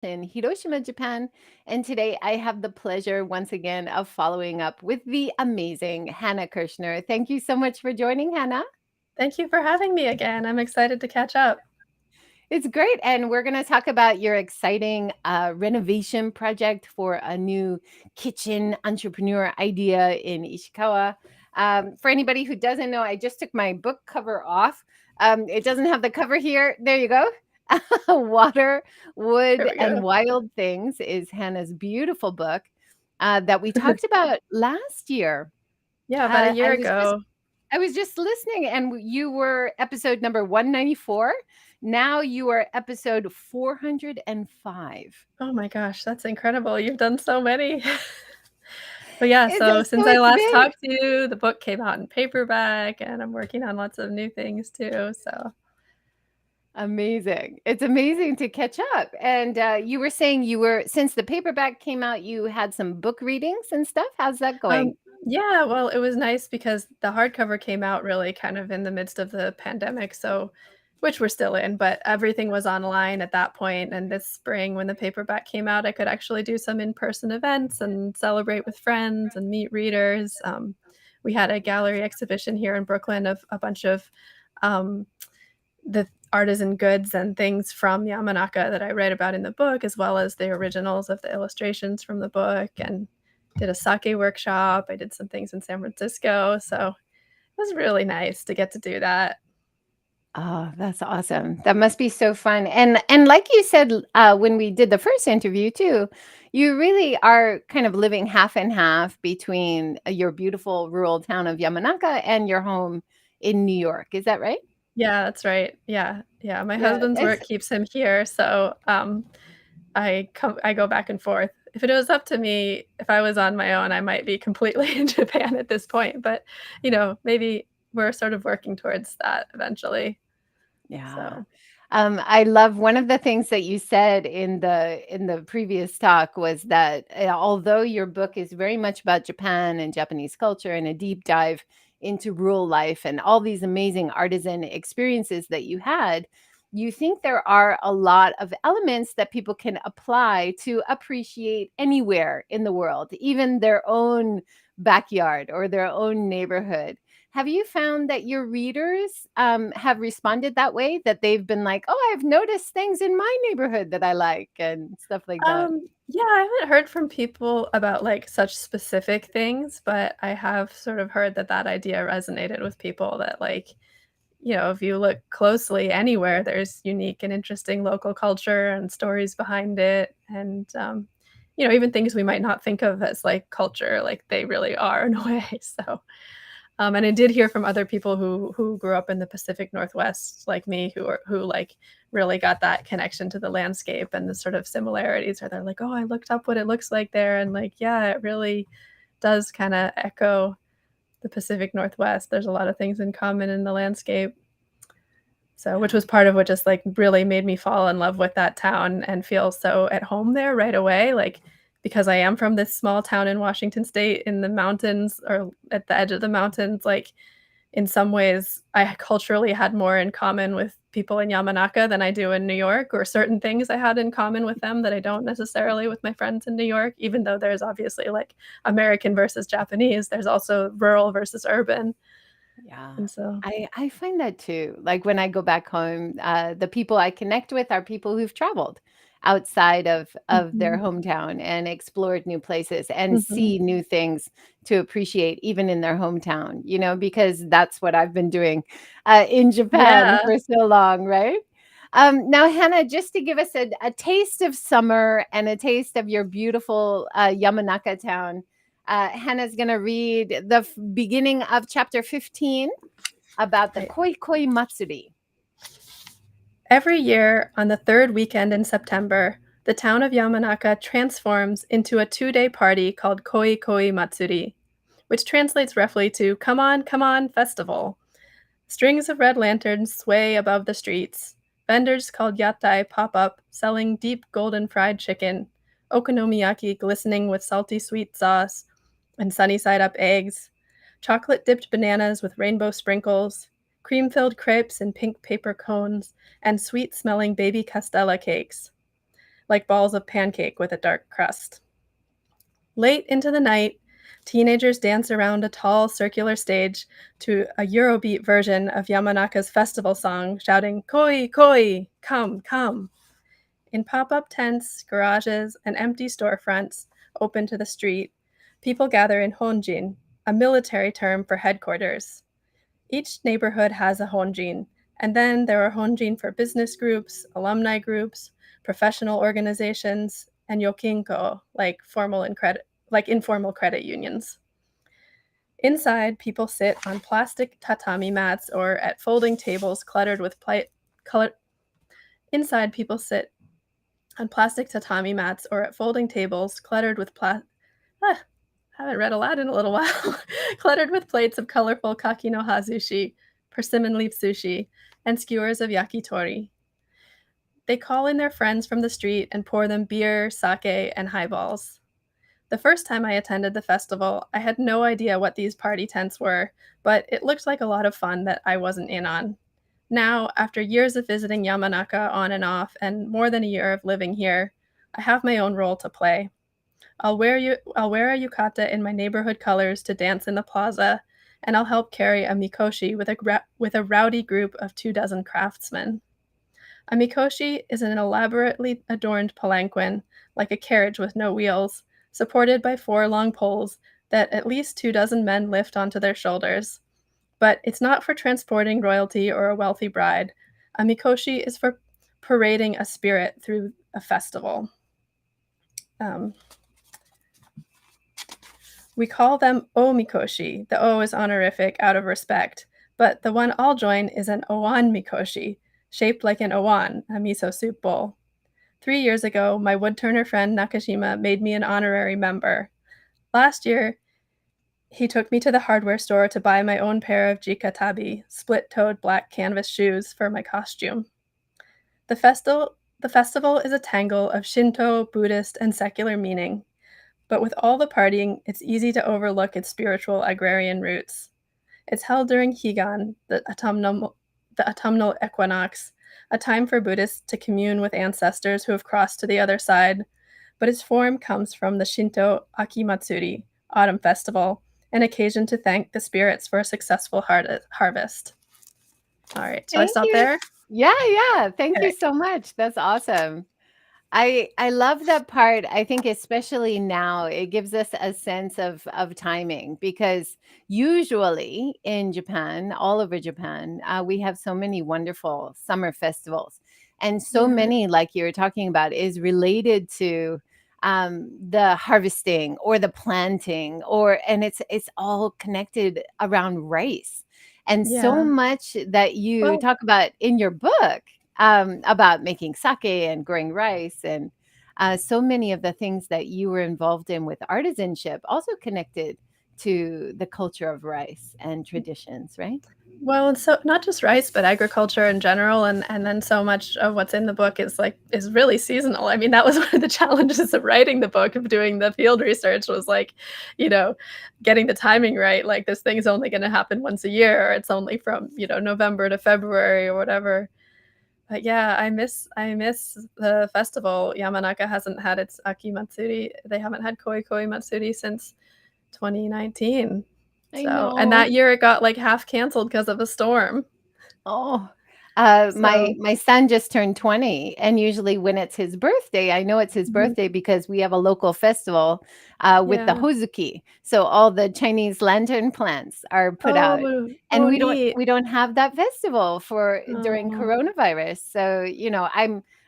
in Hiroshima, Japan. And today I have the pleasure once again of following up with the amazing Hannah Kirshner. Thank you so much for joining, Hannah. Thank you for having me again. I'm excited to catch up. It's great. And we're going to talk about your exciting renovation project for a new kitchen entrepreneur idea in Ishikawa. For anybody who doesn't know, I just took my book cover off. It doesn't have the cover here. There you go. Water, Here Wood, we and go. Wild Things is Hannah's beautiful book that we talked about last year. Yeah, about a Uh, year I was just ago. I was just listening, and you were episode number 194. Now you are episode 405. Oh my gosh, that's incredible. You've done so many. But yeah, It's so since I it's last big. talked to you, the book came out in paperback and I'm working on lots of new things too. So, Amazing. It's amazing to catch up. And you were saying you were since the paperback came out, you had some book readings and stuff. How's that um, going? yeah, well, it was nice because the hardcover came out really kind of in the midst of the pandemic. So, which we're still in, but everything was online at that point. And this spring, when the paperback came out, I could actually do some in person events and celebrate with friends and meet readers. We had a gallery exhibition here in Brooklyn of a bunch of um, the artisan goods and things from Yamanaka that I write about in the book, as well as the originals of the illustrations from the book, and did a sake workshop. I did some things in San Francisco. So it was really nice to get to do that. Oh, that's awesome. That must be so fun. And like you said when we did the first interview too, you really are kind of living half and half between your beautiful rural town of Yamanaka and your home in New York. Is that right? Yeah, that's right. Yeah. Yeah. My Yeah, husband's it's work keeps him here. So I go back and forth. If it was up to me, if I was on my own, I might be completely in Japan at this point. But, maybe we're sort of working towards that eventually. yeah. So I love one of the things that you said in the previous talk was that although your book is very much about Japan and Japanese culture and a deep dive into rural life and all these amazing artisan experiences that you had, you think there are a lot of elements that people can apply to appreciate anywhere in the world, even their own backyard or their own neighborhood. Have you found that your readers have responded that way? That they've been like, "Oh, I've noticed things in my neighborhood that I like," and stuff like that? Yeah, I haven't heard from people about like such specific things, but I have sort of heard that that idea resonated with people that if you look closely anywhere, there's unique and interesting local culture and stories behind it. And, even things we might not think of as like culture, like they really are in a way. So, and I did hear from other people who grew up in the Pacific Northwest, like me, who like really got that connection to the landscape and the sort of similarities. Where they're like, "Oh, I looked up what it looks like there," and like, yeah, it really does kind of echo the Pacific Northwest. There's a lot of things in common in the landscape. So, which Yeah. was part of what just like really made me fall in love with that town and feel so at home there right away. Like, because I am from this small town in Washington state in the mountains or at the edge of the mountains, like in some ways, I culturally had more in common with people in Yamanaka than I do in New York, or certain things I had in common with them that I don't necessarily with my friends in New York, even though there's obviously like American versus Japanese, there's also rural versus urban. Yeah. And so, I find that too. Like when I go back home, the people I connect with are people who've traveled outside of their mhm, hometown and explored new places and mhm. see new things to appreciate even in their hometown, because that's what I've been doing in Japan Yeah. for so long, right? Now, Hannah, just to give us a taste of summer and a taste of your beautiful Yamanaka town, Hannah's going to read the beginning of chapter 15 about the Right. Koikoi Matsuri. Every year, on the third weekend in September, the town of Yamanaka transforms into a 2-day party called Koikoi Matsuri, which translates roughly to come on, festival. Strings of red lanterns sway above the streets. Vendors called yatai pop up, selling deep golden fried chicken, okonomiyaki glistening with salty sweet sauce, and sunny side up eggs, chocolate dipped bananas with rainbow sprinkles, cream filled crepes in pink paper cones, and sweet smelling baby castella cakes. like balls of pancake with a dark crust. Late into the night, teenagers dance around a tall circular stage to a Eurobeat version of Yamanaka's festival song, shouting, "Koi, koi, come, come." In pop up tents, garages, and empty storefronts open to the street, people gather in honjin, a military term for headquarters. Each neighborhood has a honjin, and then there are honjin for business groups, alumni groups, professional organizations, and yokinko, like informal credit unions. Inside, people sit on plastic tatami mats or at folding tables cluttered with color. Inside, people sit on plastic tatami mats or at folding tables cluttered with ah, haven't read aloud in a little while. Cluttered with plates of colorful kaki no hazushi, persimmon leaf sushi, and skewers of yakitori. They call in their friends from the street and pour them beer, sake, and highballs. The first time I attended the festival, I had no idea what these party tents were, but it looked like a lot of fun that I wasn't in on. Now, after years of visiting Yamanaka on and off and more than a year of living here, I have my own role to play. I'll wear a yukata in my neighborhood colors to dance in the plaza, and I'll help carry a mikoshi with a rowdy group of 24 craftsmen. A mikoshi is an elaborately adorned palanquin, like a carriage with no wheels, supported by 4 long poles that at least 24 men lift onto their shoulders. But it's not for transporting royalty or a wealthy bride. A mikoshi is for parading a spirit through a festival. We call them o-mikoshi. The o is honorific out of respect, but the one I'll join is an owan mikoshi, shaped like an owan, a miso soup bowl. 3 years ago, my woodturner friend Nakashima made me an honorary member. Last year, he took me to the hardware store to buy my own pair of jikatabi, split-toed black canvas shoes for my costume. The festival is a tangle of Shinto, Buddhist, and secular meaning. But with all the partying, it's easy to overlook its spiritual agrarian roots. It's held during Higan, the autumnal equinox, a time for Buddhists to commune with ancestors who have crossed to the other side, but its form comes from the Shinto Aki Matsuri, autumn festival, an occasion to thank the spirits for a successful harvest. All right, shall I Thank stop you. there? Yeah. Thank you Okay. so much. That's awesome. I love that part. I think especially now it gives us a sense of timing because usually in Japan, all over Japan, we have so many wonderful summer festivals, and so Yeah. many, like you were talking about, is related to the harvesting or the planting, and it's all connected around rice, and so Yeah. much that you Well, talk about in your book about making sake and growing rice and so many of the things that you were involved in with artisanship also connected to the culture of rice and traditions, right? well, and so not just rice, but agriculture in general, and then so much of what's in the book is really seasonal. I mean, that was one of the challenges of writing the book, of doing the field research, was like, you know, getting the timing right. Like this thing's only going to happen once a year, or it's only from November to February or whatever. But yeah, I miss the festival. Yamanaka hasn't had its Aki Matsuri. They haven't had Koikoi Matsuri since 2019. I So, and know. that year it got like half canceled because of a storm. Oh, my So, my son just turned 20, and usually when it's his birthday, I know it's his mhm, birthday because we have a local festival with the yeah. hozuki. So all the Chinese lantern plants are put out, Oh, and oh, we don't neat. we don't have that festival for during Oh, coronavirus. So,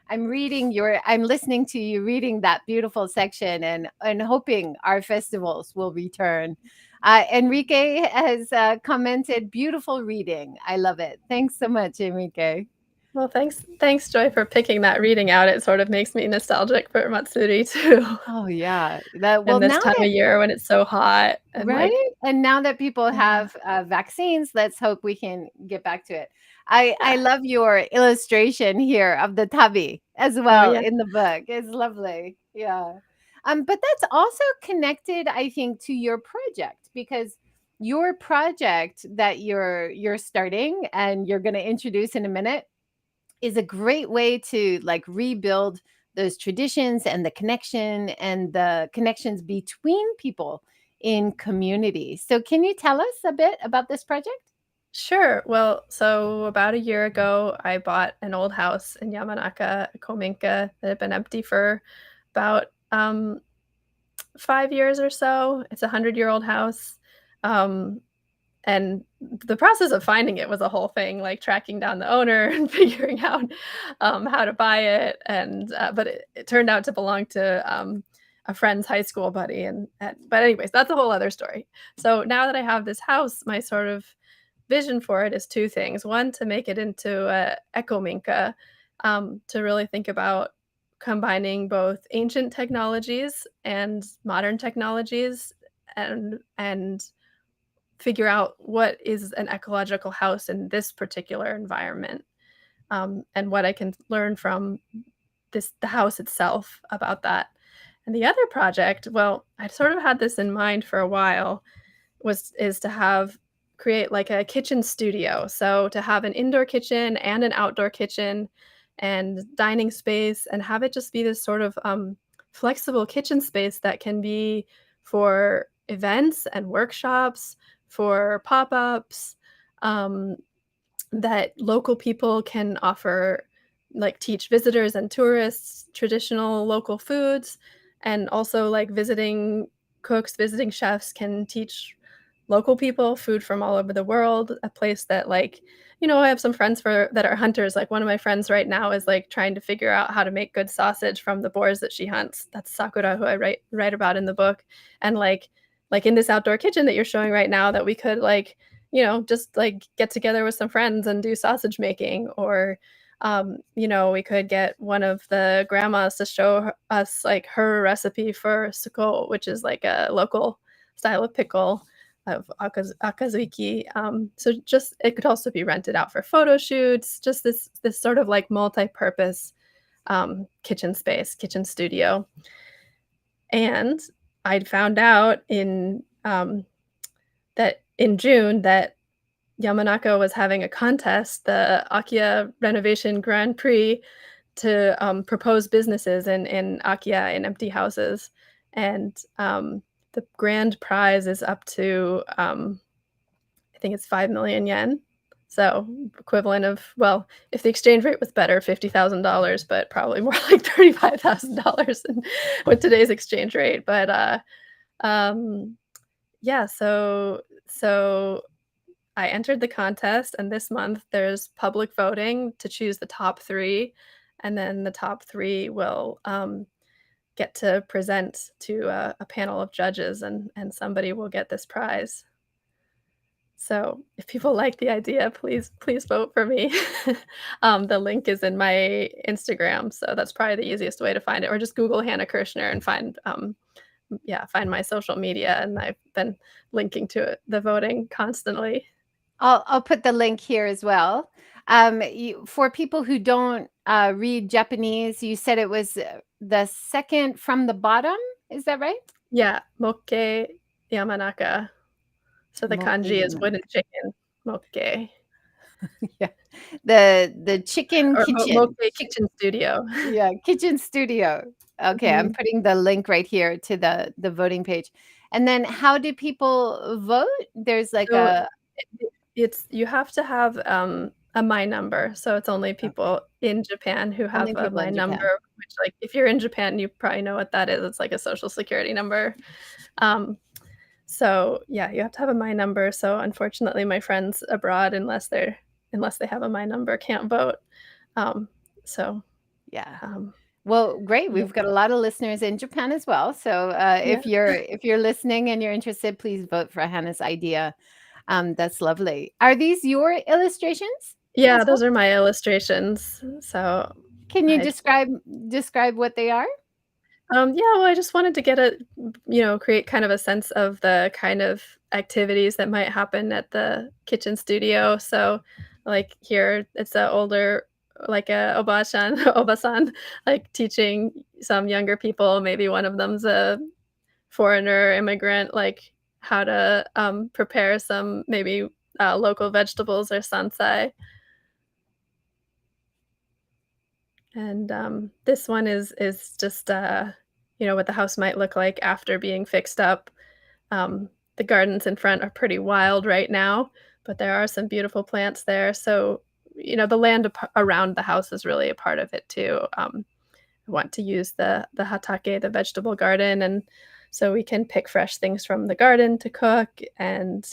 I'm listening to you reading that beautiful section and hoping our festivals will return. Enrique has commented, beautiful reading. I love it. Thanks so much, Enrique. well, thanks, Joy, for picking that reading out. It sort of makes me nostalgic for Matsuri too. Oh, yeah. That well, And this now time that of year when it's so hot and like, right? And now that people yeah. have vaccines, let's hope we can get back to it. I love your illustration here of the tabi as Oh, well yeah. in the book. It's lovely. Yeah. But that's also connected, I think, to your project because your project that you're starting and you're going to introduce in a minute is a great way to like rebuild those traditions and the connections between people in community. So can you tell us a bit about this project? Sure. Well, so about a year ago, I bought an old house in Yamanaka, Kominka, that had been empty for about 5 years or so. It's a 100-year-old house. Um, and the process of finding it was a whole thing, like tracking down the owner and figuring out how to buy it. And but it turned out to belong to a friend's high school buddy. And but anyways, that's a whole other story. So now that I have this house, my sort of vision for it is two things. One, to make it into a eco-minka, to really think about combining both ancient technologies and modern technologies, and figure out what is an ecological house in this particular environment, and what I can learn from the house itself about that. And the other project, well, I sort of had this in mind for a while, was is to have create like a kitchen studio. So to have an indoor kitchen and an outdoor kitchen and dining space, and have it just be this sort of flexible kitchen space that can be for events and workshops, for pop-ups, um, that local people can offer, like teach visitors and tourists traditional local foods, and also like visiting cooks, visiting chefs can teach local people food from all over the world. A place that, like, I have some friends for that are hunters. Like, one of my friends right now is like trying to figure out how to make good sausage from the boars that she hunts. That's Sakura, who I write about in the book. And like in this outdoor kitchen that you're showing right now, that we could like, just like get together with some friends and do sausage making. Or we could get one of the grandmas to show us like her recipe for suko, which is like a local style of pickle of akazuki. So just it could also be rented out for photo shoots. Just this sort of like multi-purpose kitchen space, kitchen studio. And I'd found out that in June that Yamanaka was having a contest, the Akiya Renovation Grand Prix, to propose businesses in Akiya, in empty houses. And the grand prize is up to, I think it's 5 million yen. So equivalent of, well, if the exchange rate was better, $50,000, but probably more like $35,000 with today's exchange rate. But um, yeah, so I entered the contest, and this month there's public voting to choose the top three, and then the top three will get to present to a panel of judges, and somebody will get this prize. So if people like the idea, please vote for me. The link is in my Instagram, so that's probably the easiest way to find it, or just Google Hannah Kirshner and find my social media, and I've been linking to it, the voting constantly. I'll put the link here as well. For people who don't read Japanese, you said it was the second from the bottom. Is that right? Yeah, Mokke Yamanaka. So the Mokke kanji is wooden Yamanaka. chicken, mokke, Yeah, the chicken or kitchen. mokke kitchen studio. Yeah, kitchen studio. Okay, I'm Mhm. putting the link right here to the voting page. And then how do people vote? There's like So a it's you have to have a My Number. So it's only okay, people in Japan who have only a people My in Number, Japan. which, like, if you're in Japan, you probably know what that is. It's like a social security number. Um, so yeah, you have to have a My Number. So unfortunately, my friends abroad, unless they have a My Number, can't vote. Um, so Yeah. um, Well, great. yeah, We've got a lot of listeners in Japan as well. So yeah. if you're listening and you're interested, please vote for Hannah's idea. That's lovely. Are these your illustrations Yeah, as well? those are my illustrations. So Can you I describe what they are? yeah, well, I just wanted to create kind of a sense of the kind of activities that might happen at the kitchen studio. So, like here, it's a older, like a obasan, obasan, like teaching some younger people. Maybe one of them's a foreigner immigrant, like how to prepare some maybe local vegetables or sansai. And, this one is just, what the house might look like after being fixed up. The gardens in front are pretty wild right now, but there are some beautiful plants there, so, the land around the house is really a part of it too. I want to use the hatake, the vegetable garden, and so we can pick fresh things from the garden to cook and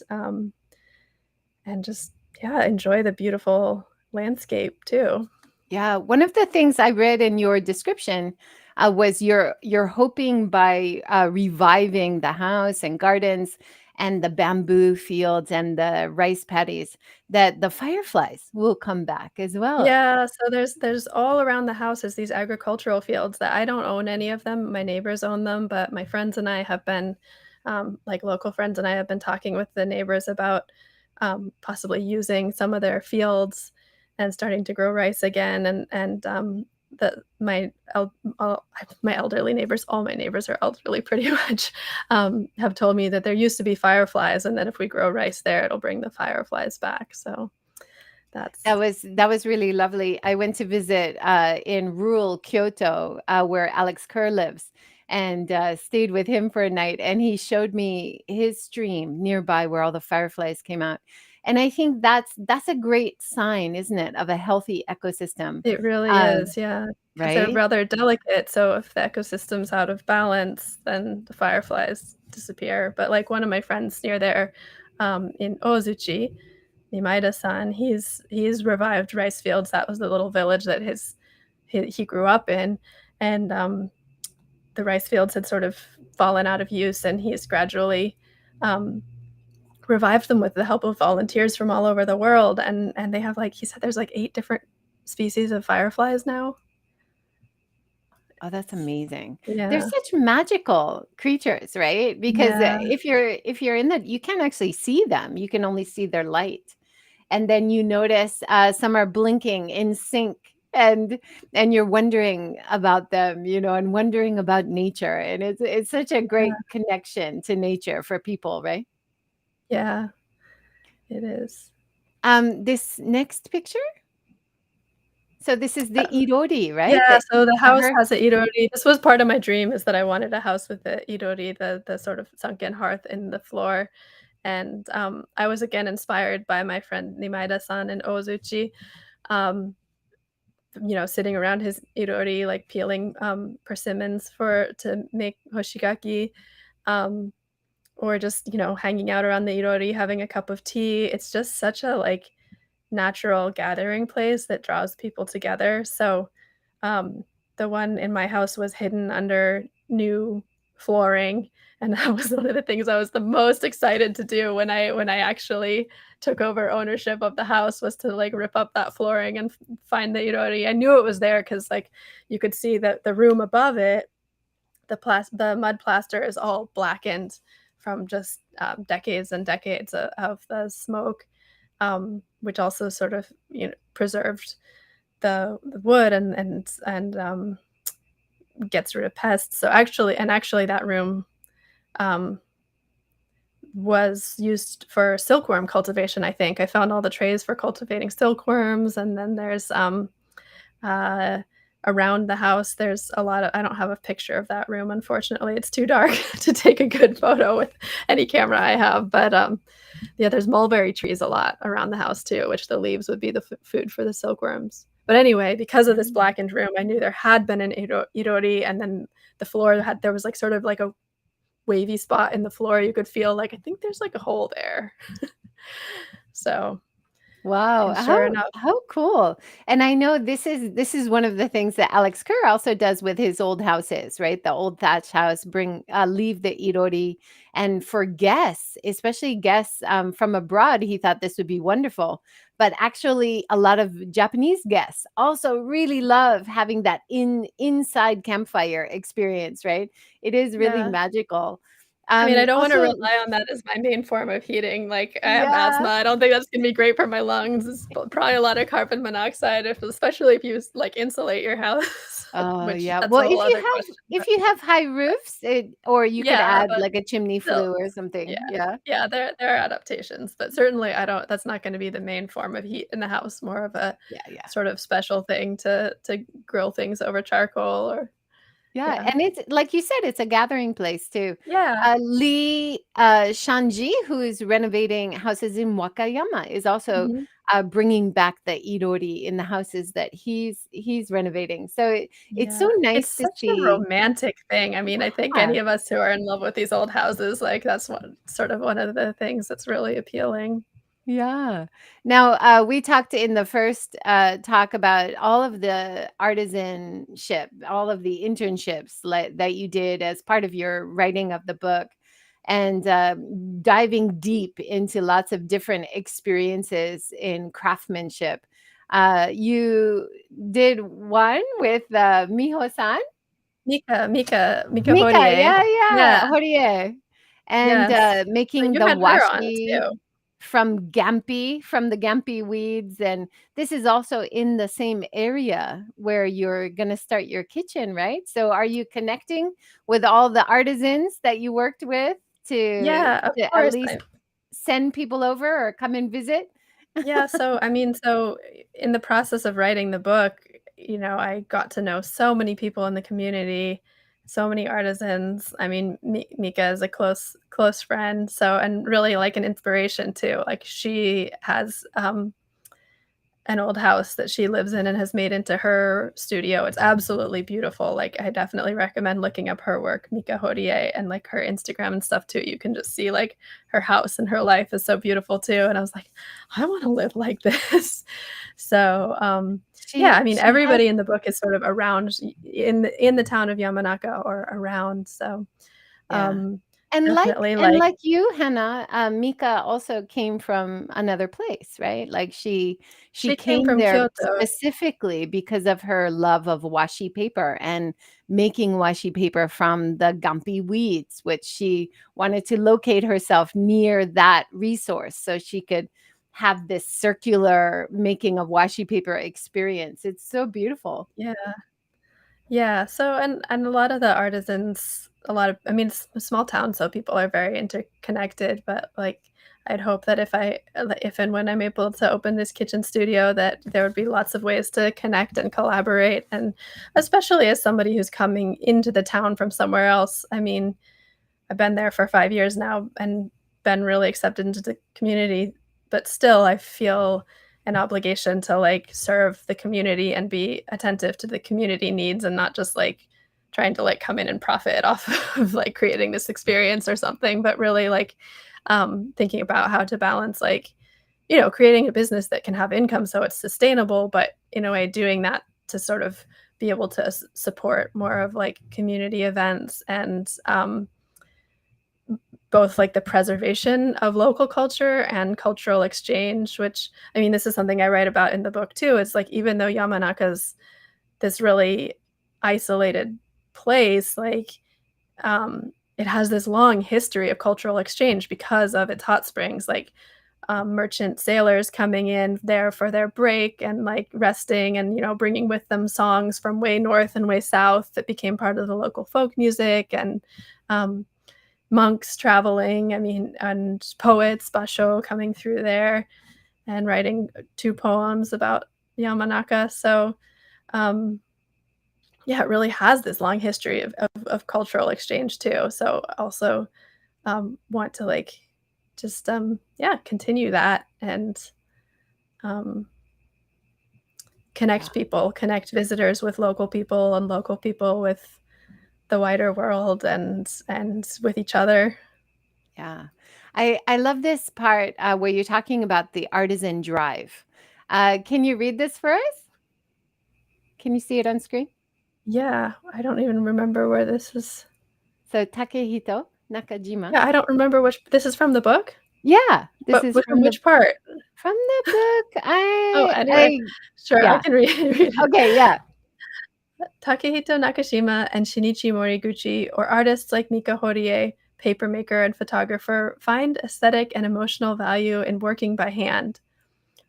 just, yeah, enjoy the beautiful landscape too. Yeah, one of the things I read in your description was you're hoping by reviving the house and gardens and the bamboo fields and the rice paddies that the fireflies will come back as well. Yeah, so there's all around the house is these agricultural fields that I don't own any of them, my neighbors own them, but my friends and I have been, like, local friends and I have been talking with the neighbors about, possibly using some of their fields and starting to grow rice again, and the my elderly neighbors, all my neighbors are elderly pretty much, have told me that there used to be fireflies, and that if we grow rice there, it'll bring the fireflies back, so that's That was really lovely. I went to visit in rural Kyoto, where Alex Kerr lives, and stayed with him for a night. And he showed me his stream nearby where all the fireflies came out. And I think that's a great sign, isn't it, of a healthy ecosystem, It really um, is, yeah, because 'cause they're right? rather delicate, so if the ecosystem's out of balance, then the fireflies disappear, but, like, one of my friends near there, in Ozuchi, Nimaida-san, he's revived rice fields. That was the little village that he grew up in, and, the rice fields had sort of fallen out of use, and he's gradually, um, revived them with the help of volunteers from all over the world, and they have, like he said there's, like, 8 different species of fireflies now. Oh, that's amazing. They're Yeah. such magical creatures, right? Because Yeah, if you're in the you can't actually see them. You can only see their light. And then you notice some are blinking in sync, and you're wondering about them, and wondering about nature, and it's such a yeah, great connection to nature for people, right? yeah, it is. This next picture, so this is the Uh, irori, right? yeah, so the house Her has a Idori. This was part of my dream is that I wanted a house with the Idori, the sort of sunken hearth in the floor, and, I was again inspired by my friend Nimaida-san in Ozuchi, um, sitting around his Idori, like, peeling, persimmons to make hoshigaki, um, or just, hanging out around the Idori, having a cup of tea. It's just such a, like, natural gathering place that draws people together. So, um, the one in my house was hidden under new flooring, and that was one of the things I was the most excited to do when I actually took over ownership of the house was to, like, rip up that flooring and find the irori. I knew it was there because, like, you could see that the room above it, the mud plaster is all blackened from just, decades and decades of the smoke, which also sort of, preserved the wood and gets rid of pests. So actually that room, um, was used for silkworm cultivation, I think. I found all the trays for cultivating silkworms, and then there's, uh, around the house, there's a lot of I don't have a picture of that room, unfortunately, it's too dark to take a good photo with any camera I have, but, yeah, there's mulberry trees a lot around the house too, which the leaves would be the food for the silkworms. But anyway, because of this blackened room, I knew there had been an irori, and then there was, like, sort of like a wavy spot in the floor. You could feel, like, I think there's, like, a hole there. So, Wow, and sure enough how cool. And I know this is one of the things that Alex Kerr also does with his old houses, right? The old thatch house, leave the irori. And for guests, especially guests from abroad, he thought this would be wonderful. But actually, a lot of Japanese guests also really love having that inside campfire experience, right? It is really yeah. magical. I mean, I don't wanna Also, rely on that as my main form of heating, like, I have yeah. asthma, I don't think that's gonna be great for my lungs, it's probably a lot of carbon monoxide especially if you like, insulate your house, Oh, which yeah. that's a Well, whole other question, if but you have high roofs, or you could yeah, add but like a chimney still, flue or yeah, something. Yeah. yeah, there are adaptations, but certainly I don't that's not gonna be the main form of heat in the house, more of a Yeah, yeah. sort of special thing to grill things over charcoal or Yeah, yeah. and it's like you said, it's a gathering place too. Yeah. Lee Shanji, who is renovating houses in Wakayama, is also Mhm. bringing back the Idori in the houses that he's renovating. So it's Yeah, so it's nice to such a see. romantic thing. I mean, I think Yeah. any of us who are in love with these old houses, like, that's one sort of one of the things that's really appealing. Yeah. Now, we talked in the first talk about all of the artisanship, all of the internships that you did as part of your writing of the book, and diving deep into lots of different experiences in craftsmanship. You did one with Miho-san, Mika Mika, Horie. yeah, Yeah, yeah, Horie, and yes. But making you the had her on washi too. from the Gampi weeds, and this is also in the same area where you're gonna start your kitchen, right? So are you connecting with all the artisans that you worked with to Yeah, of at course, least send people over or come and visit? yeah, so, I mean, so in the process of writing the book, I got to know so many people in the community, so many artisans. I mean, Mika is a close friend, so and really, like, an inspiration too. Like, she has, an old house that she lives in and has made into her studio. It's absolutely beautiful. Like, I definitely recommend looking up her work, Mika Horie, and, like, her Instagram and stuff too. You can just see, like, her house and her life is so beautiful too, and I was like, "I wanna live like this." So, yeah, I mean, She has. everybody in the book is sort of around in the town of Yamanaka or around, so, Yeah. um, And definitely, like like you, Hannah, Mika also came from another place, right? Like she she came came from there Kyoto. specifically because of her love of washi paper and making washi paper from the Gampi weeds, which she wanted to locate herself near that resource so she could have this circular making of washi paper experience. It's so beautiful. Yeah. Yeah, so and a lot of the artisans, a lot of I mean, it's a small town, so people are very interconnected, but, like, I'd hope that if and when I'm able to open this kitchen studio, that there would be lots of ways to connect and collaborate, and especially as somebody who's coming into the town from somewhere else. I mean, I've been there for 5 years now and been really accepted into the community, but still I feel an obligation to, like, serve the community and be attentive to the community needs and not just, like, trying to, like, come in and profit off of, like, creating this experience or something, but really, like, thinking about how to balance, like, creating a business that can have income so it's sustainable, but in a way doing that to sort of be able to support more of, like, community events and, both like the preservation of local culture and cultural exchange, which I mean, this is something I write about in the book too. It's like even though Yamanaka's this really isolated place, like it has this long history of cultural exchange because of its hot springs, like merchant sailors coming in there for their break and like resting and bringing with them songs from way north and way south that became part of the local folk music and um, monks traveling, I mean, and poets, basho coming through there and writing 2 poems about Yamanaka, so, um, yeah, it really has this long history of cultural exchange too, so also, want to, like, just, yeah, continue that and, um, Yeah. connect visitors with local people and local people with the wider world and with each other. Yeah. I love this part where you're talking about the artisan drive. Can you read this for us? Can you see it on screen? Yeah, I don't even remember where this is. So Takehito Nakajima. Yeah, I don't remember which this is from the book? Yeah, this is From which part? from the book. Oh, anyway, sure, I Yeah. can read read it. Okay, yeah. Takehito Nakashima and Shinichi Moriguchi, or artists like Mika Horie, papermaker, and photographer find aesthetic and emotional value in working by hand.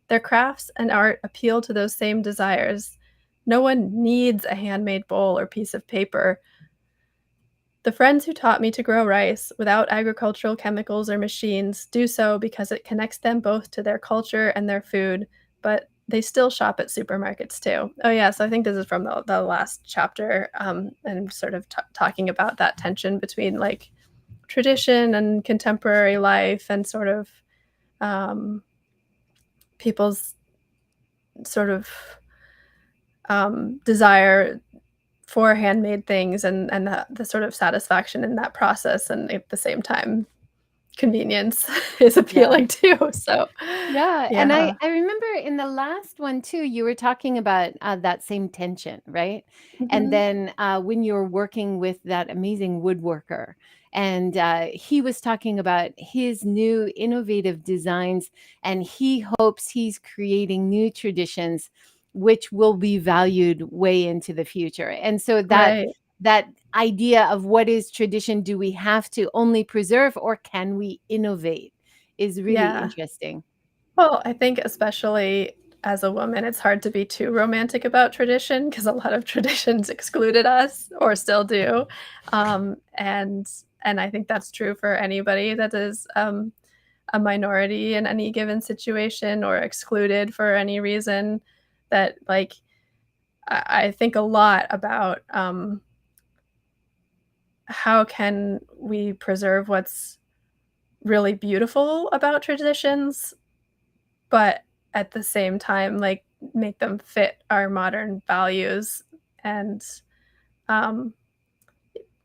Their crafts and art appeal to those same desires. No one needs a handmade bowl or piece of paper. The friends who taught me to grow rice without agricultural chemicals or machines do so because it connects them both to their culture and their food, but they still shop at supermarkets too. Oh, yeah. So I think this is from the last chapter, and sort of talking about that tension between like tradition and contemporary life and sort of people's sort of desire for handmade things and the sort of satisfaction in that process, and at the same time convenience is Yeah. appealing too. So Yeah, and I yeah. I remember in the last one too, you were talking about, that same tension, right? And Mhm. then, when you were working with that amazing woodworker, and, he was talking about his new innovative designs, and he hopes he's creating new traditions which will be valued way into the future. And so Right. that idea of what is tradition, do we have to only preserve or can we innovate, is really Yeah. interesting. Well, I think especially as a woman, it's hard to be too romantic about tradition because a lot of traditions excluded us or still do. And I think that's true for anybody that is a minority in any given situation or excluded for any reason. That like I think a lot about how can we preserve what's really beautiful about traditions, but at the same time, like, make them fit our modern values. And, um,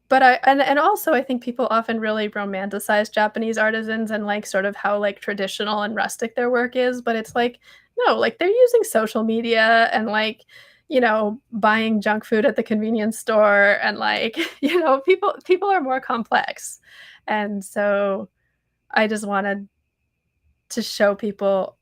but and also I think people often really romanticize Japanese artisans and, like, sort of how, like, traditional and rustic their work is, but it's like, no, like, they're using social media and, like, buying junk food at the convenience store and, like, people are more complex. And so I just wanted to show people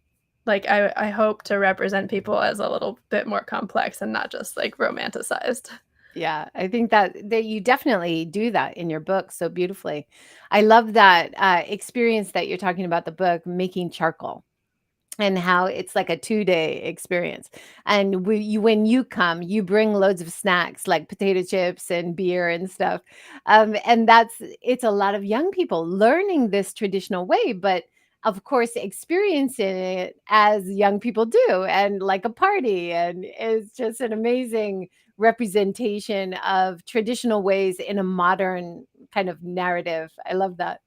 like, I hope to represent people as a little bit more complex and not just, like, romanticized. Yeah, I think that you definitely do that in your book so beautifully. I love that, experience that you're talking about, the book, making charcoal. And how it's like a 2-day experience. And when you come, you bring loads of snacks like potato chips and beer and stuff. And it's a lot of young people learning this traditional way, but of course experiencing it as young people do and like a party. And it's just an amazing representation of traditional ways in a modern kind of narrative. I love that.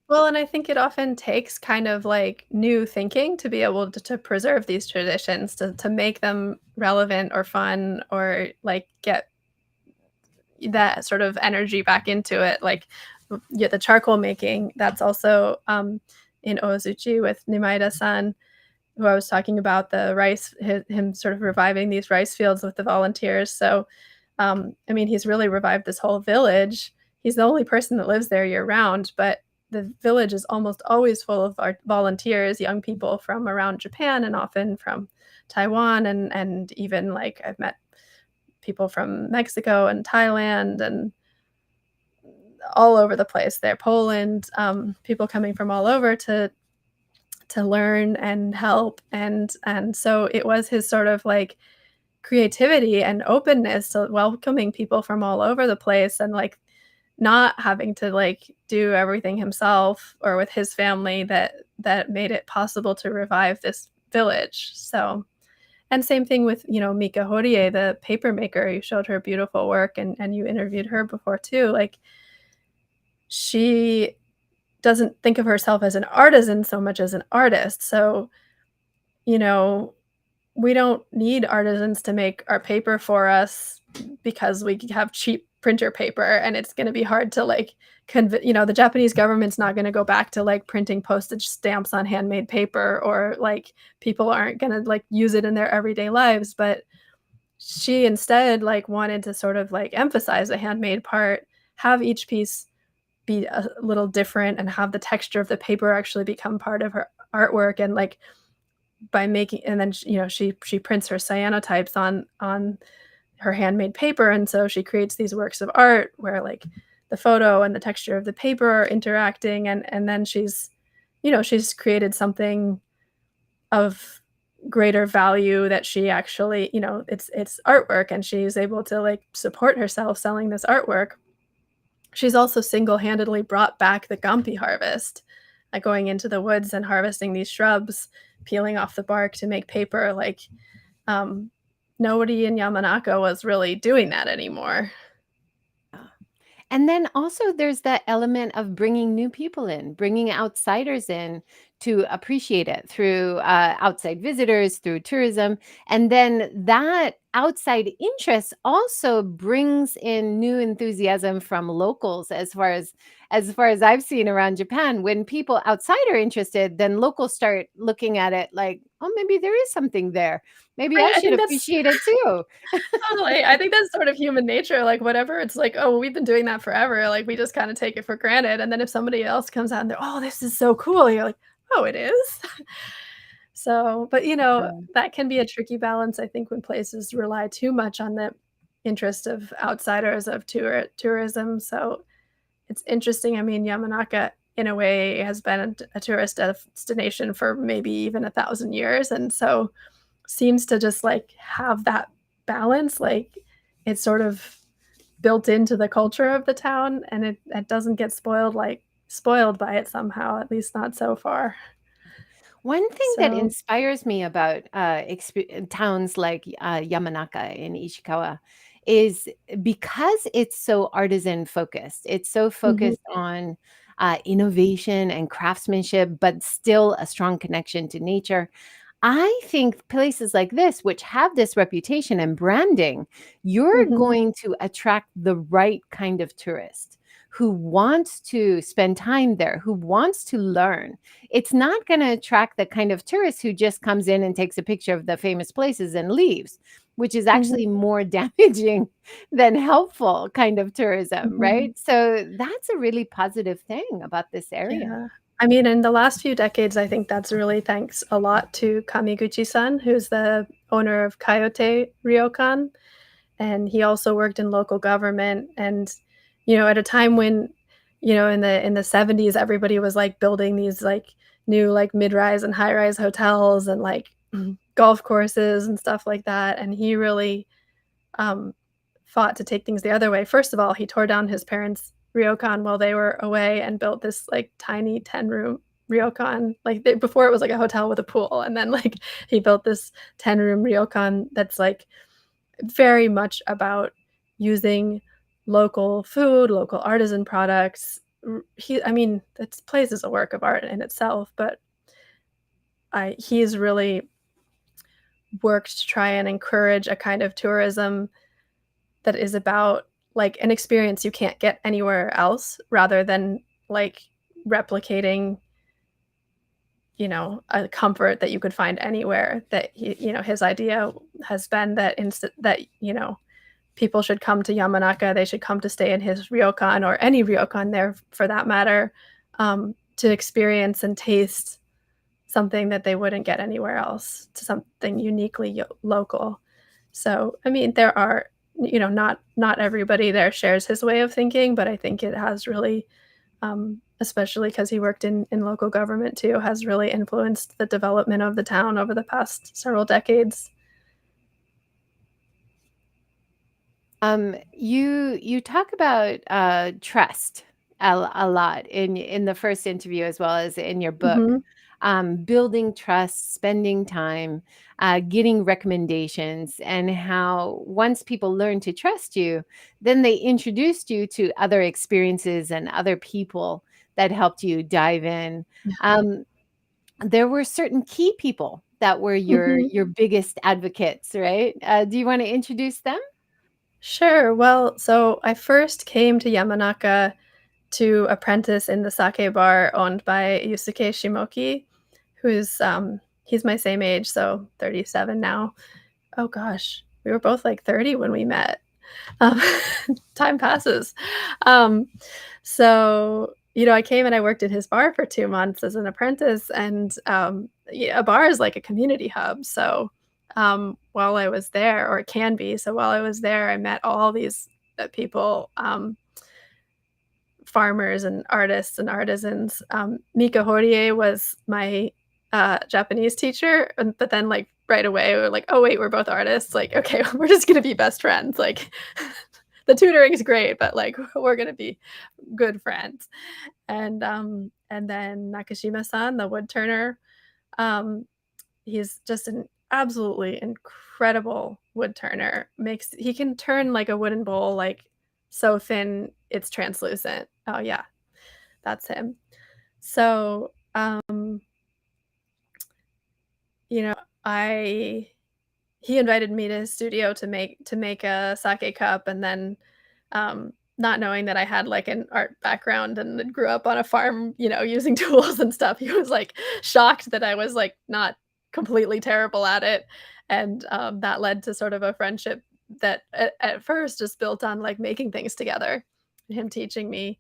Well, and I think it often takes kind of, like, new thinking to be able to preserve these traditions, to make them relevant or fun or, like, get that sort of energy back into it, like, yeah, the charcoal making, that's also, in Ozuchi with Nimaida-san, who I was talking about the rice, him sort of reviving these rice fields with the volunteers. So, I mean, he's really revived this whole village. He's the only person that lives there year round, but the village is almost always full of our volunteers, young people from around Japan and often from Taiwan, and even like I've met people from Mexico and Thailand and all over the place there, Poland, people coming from all over to learn and help. And so it was his sort of like creativity and openness to welcoming people from all over the place and like not having to like do everything himself or with his family that made it possible to revive this village. So, and same thing with, Mika Horie, the paper maker. You showed her beautiful work, and you interviewed her before too. Like, she doesn't think of herself as an artisan so much as an artist. So, you know, we don't need artisans to make our paper for us because we have cheap printer paper, and it's going to be hard to like the Japanese government's not going to go back to like printing postage stamps on handmade paper, or like people aren't going to like use it in their everyday lives. But she instead like wanted to sort of like emphasize the handmade part, have each piece be a little different, and have the texture of the paper actually become part of her artwork. And like by making, and then she prints her cyanotypes on her handmade paper, and so she creates these works of art where like the photo and the texture of the paper are interacting, and then she's, she's created something of greater value that she actually, it's artwork, and she's able to like support herself selling this artwork. She's also single-handedly brought back the Gampi harvest, like going into the woods and harvesting these shrubs, peeling off the bark to make paper. Like, um, nobody in Yamanaka was really doing that anymore. And then also there's that element of bringing new people in, bringing outsiders in to appreciate it through outside visitors, through tourism. And then that outside interest also brings in new enthusiasm from locals as far as I've seen around Japan. When people outside are interested, then locals start looking at it like, oh, maybe there is something there. Maybe I I should think that's appreciate it too. totally. I think that's sort of human nature. Like whatever, it's like, oh, we've been doing that forever. Like we just kind of take it for granted. And then if somebody else comes out and they're, oh, this is so cool, you're like, oh, it is. So, but that can be a tricky balance, I think, when places rely too much on the interest of outsiders of tourism. So it's interesting. I mean, Yamanaka in a way has been a tourist destination for maybe even 1,000 years. And so seems to just like have that balance. Like it's sort of built into the culture of the town, and it doesn't get spoiled by it somehow, at least not so far. One thing that So inspires me about towns like Yamanaka in Ishikawa is because it's so artisan focused. It's so mhm, focused on innovation and craftsmanship, but still a strong connection to nature. I think places like this, which have this reputation and branding, you're mhm, going to attract the right kind of tourist who wants to spend time there, who wants to learn. It's not going to attract the kind of tourist who just comes in and takes a picture of the famous places and leaves, which is mhm, actually more damaging than helpful kind of tourism, mhm. right? So that's a really positive thing about this area. Yeah. I mean, in the last few decades, I think that's really thanks a lot to Kamiguchi-san, who's the owner of Coyote Ryokan, and he also worked in local government. And at a time when in the 70s everybody was like building these like new like mid-rise and high-rise hotels and like golf courses and stuff like that, and he really um, fought to take things the other way. First of all, he tore down his parents' ryokan while they were away and built this like tiny 10-room ryokan. Like before it was like a hotel with a pool, and then like he built this 10-room ryokan that's like very much about using local food, local artisan products. I mean, this place is a work of art in itself, but he's really worked to try and encourage a kind of tourism that is about like an experience you can't get anywhere else, rather than like replicating a comfort that you could find anywhere. That his idea has been that people should come to Yamanaka, they should come to stay in his ryokan, or any ryokan there for that matter, to experience and taste something that they wouldn't get anywhere else, to something uniquely local. So, I mean, there are, not everybody there shares his way of thinking, but I think it has really, especially because he worked in local government too, has really influenced the development of the town over the past several decades. You talk about trust a lot in the first interview as well as in your book. Mhm, Building trust, spending time, getting recommendations, and how once people learn to trust you, then they introduced you to other experiences and other people that helped you dive in. Um, there were certain key people that were your mhm. your biggest advocates, right? Do you want to introduce them? Sure. Well, so I first came to Yamanaka to apprentice in the sake bar owned by Yusuke Shimoki, who's he's my same age, so 37 now. Oh gosh, we were both like 30 when we met. Um, time passes. Um, so I came and I worked in his bar for 2 months as an apprentice, and yeah, a bar is like a community hub. So while I was there, or it can be, so while I was there, I met all these people. farmers and artists and artisans. Mika Horie was my Japanese teacher, but then like right away we were like, oh wait, we're both artists. Like, okay, we're just gonna be best friends. Like, the tutoring is great, but like we're gonna be good friends. And then Nakashima-san, the wood turner, um, he's just an absolutely incredible wood turner. He can turn like a wooden bowl like so thin it's translucent. Oh yeah, that's him. So, you know, I he invited me to his studio to make a sake cup, and then, not knowing that I had, like, an art background and grew up on a farm, using tools and stuff, he was, like, shocked that I was, like, not completely terrible at it, and, that led to sort of a friendship that at first just built on, like, making things together, him teaching me,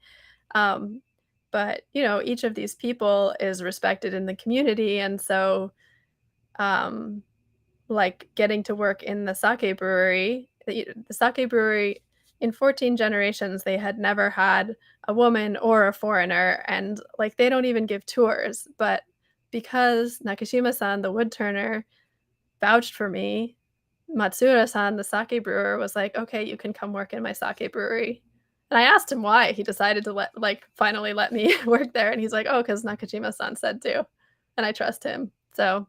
um, but, each of these people is respected in the community, and so, um like, getting to work in the sake brewery. The sake brewery, in 14 generations, they had never had a woman or a foreigner, and, like, they don't even give tours, but because Nakashima-san, the wood turner, vouched for me, Matsura-san, the sake brewer, was like, "Okay, you can come work in my sake brewery." And I asked him why he decided to finally let me work there, and he's like, "Oh, because Nakashima-san said to," and I trust him. So,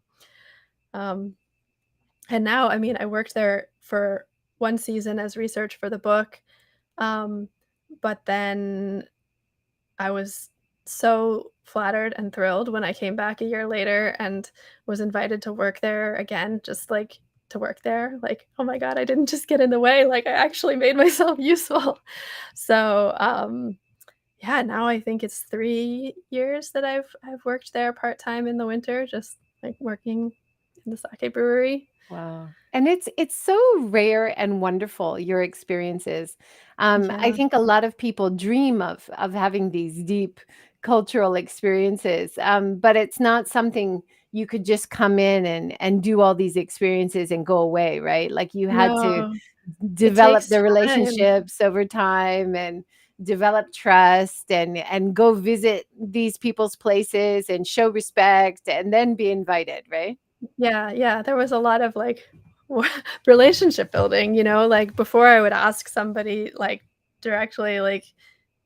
um and now, I mean, I worked there for 1 season as research for the book, um, but then I was so flattered and thrilled when I came back a year later and was invited to work there again, just, like, to work there, like, "Oh my god, I didn't just get in the way, like, I actually made myself useful." So, yeah, now I think it's 3 years that I've worked there part-time in the winter, just, like, working in the sake brewery. Wow. And it's so rare and wonderful, your experiences. I Yeah. think a lot of people dream of having these deep cultural experiences, but it's not something you could just come in and do all these experiences and go away, right? Like you had to No, it develop takes the time. relationships over time and develop trust and go visit these people's places and show respect and then be invited, right? Yeah, yeah, there was a lot of, like, relationship building, like, before I would ask somebody, like, directly, like,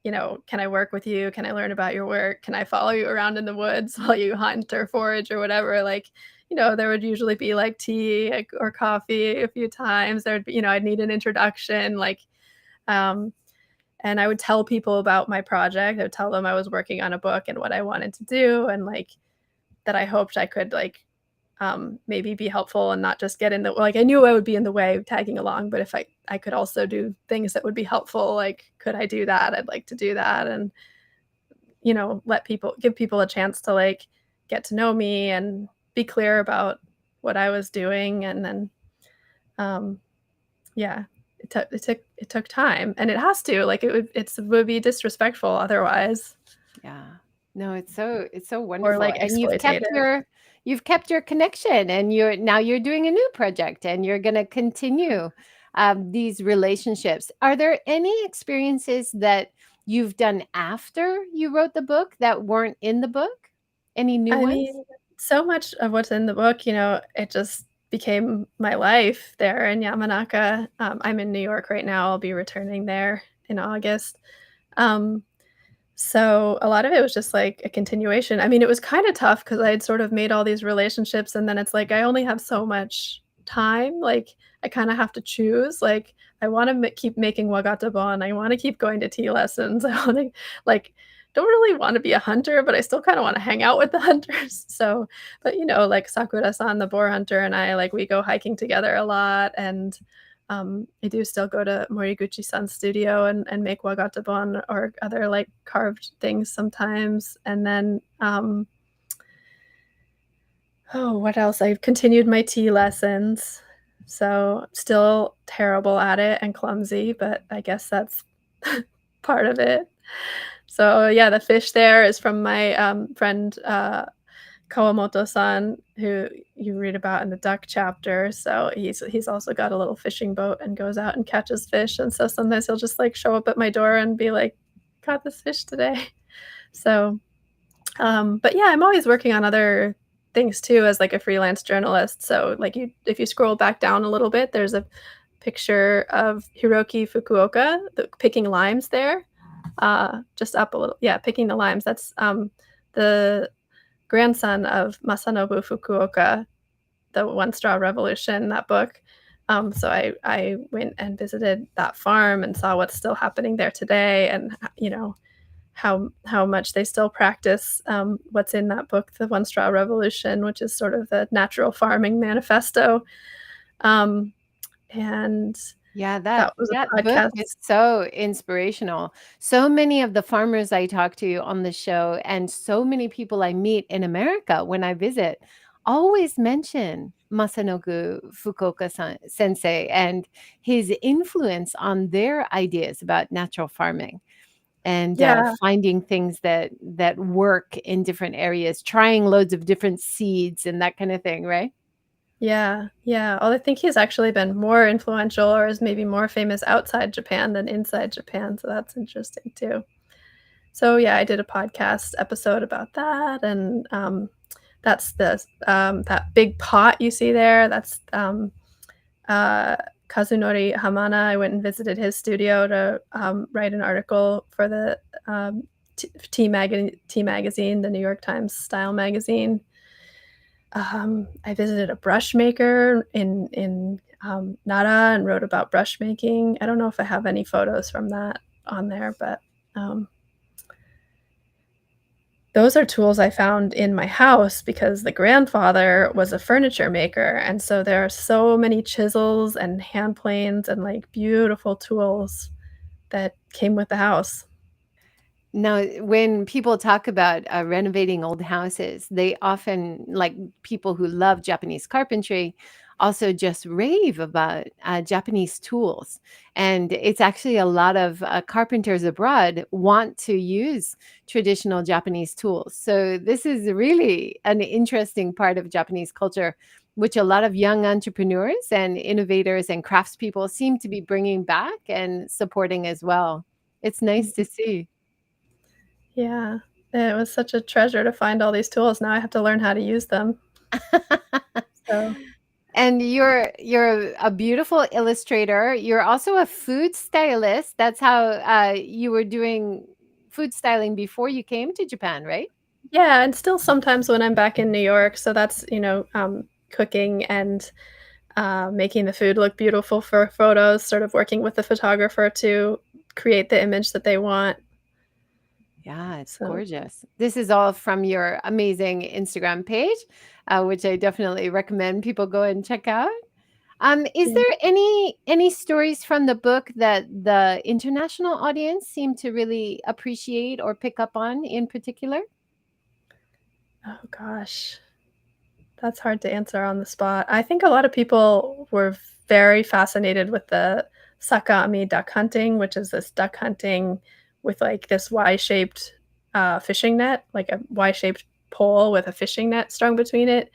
"Can I work with you? Can I learn about your work? Can I follow you around in the woods while you hunt or forage or whatever?" Like, there would usually be, like, tea, like, or coffee a few times. There'd be I'd need an introduction, like, um, and I would tell people about my project. I would tell them I was working on a book and what I wanted to do and, like, that I hoped I could, like, maybe be helpful and not just get in the like, I knew I would be in the way of tagging along, but if I could also do things that would be helpful, like, could I do that? I'd like to do that and, let people give people a chance to, like, get to know me and be clear about what I was doing, and then, um, yeah, it took time, and it has to, like, it would be disrespectful otherwise, Yeah. No, it's so or, wonderful, like, and exploitative. you've kept your connection, and you're doing a new project, and you're gonna continue, these relationships. Are there any experiences that you've done after you wrote the book that weren't in the book? Any new I ones? mean, so much of what's in the book, it just became my life there in Yamanaka. I'm in New York right now. I'll be returning there in August. Um, so a lot of it was just like a continuation. I mean, it was kind of tough because I had sort of made all these relationships, and then it's like I only have so much time. Like I kind of have to choose. Like I want to keep making wagatabon. I want to keep going to tea lessons. I want to like don't really want to be a hunter, but I still kind of want to hang out with the hunters. So, but like Sakura-san, the boar hunter, and I like we go hiking together a lot, and I do still go to Moriguchi-san's studio and make wagatabon or other, like, carved things sometimes, and then, what else? I've continued my tea lessons, so still terrible at it and clumsy, but I guess that's part of it. So, yeah, the fish there is from my, friend, Kawamoto-san, who you read about in the duck chapter, so he's also got a little fishing boat and goes out and catches fish, and so sometimes he'll just, like, show up at my door and be like, caught this fish today. So, but yeah, I'm always working on other things too as like a freelance journalist. So like if you scroll back down a little bit, there's a picture of Hiroki Fukuoka picking limes there. Just up a little, yeah, picking the limes. That's the grandson of Masanobu Fukuoka, the One Straw Revolution, that book. So I went and visited that farm and saw what's still happening there today, and how much they still practice what's in that book, the One Straw Revolution, which is sort of the natural farming manifesto. Um, and Yeah, that that was that a book podcast. is so inspirational. So many of the farmers I talk to on the show and so many people I meet in America when I visit always mention Masanobu Sensei and his influence on their ideas about natural farming and Yeah, finding things that work in different areas, trying loads of different seeds and that kind of thing, right? yeah, yeah. Well, I think he's actually been more influential or is maybe more famous outside Japan than inside Japan, so that's interesting too. So yeah, I did a podcast episode about that, and that's the that big pot you see there. That's uh, Kazunori Hamana. I went and visited his studio to write an article for the Tea magazine, the New York Times style magazine. I visited a brush maker in Nara and wrote about brush making. I don't know if I have any photos from that on there, but um, those are tools I found in my house because the grandfather was a furniture maker, and so there are so many chisels and hand planes and, like, beautiful tools that came with the house. Now, when people talk about renovating old houses, they often, like people who love Japanese carpentry, also just rave about Japanese tools. And it's actually a lot of carpenters abroad want to use traditional Japanese tools. So, this is really an interesting part of Japanese culture, which a lot of young entrepreneurs and innovators and craftspeople seem to be bringing back and supporting as well. It's nice to Mhm. see. Yeah. It was such a treasure to find all these tools. Now I have to learn how to use them. So And you're a beautiful illustrator. You're also a food stylist. That's how you were doing food styling before you came to Japan, right? yeah, and still sometimes when I'm back in New York, so that's, cooking and making the food look beautiful for photos, sort of working with the photographer to create the image that they want. Yeah, it's So, gorgeous. This is all from your amazing Instagram page, which I definitely recommend people go and check out. Is yeah. there any stories from the book that the international audience seem to really appreciate or pick up on in particular? Oh gosh, that's hard to answer on the spot. I think a lot of people were very fascinated with the sakami duck hunting, which is this duck hunting with like this Y-shaped fishing net, like a Y-shaped pole with a fishing net strung between it.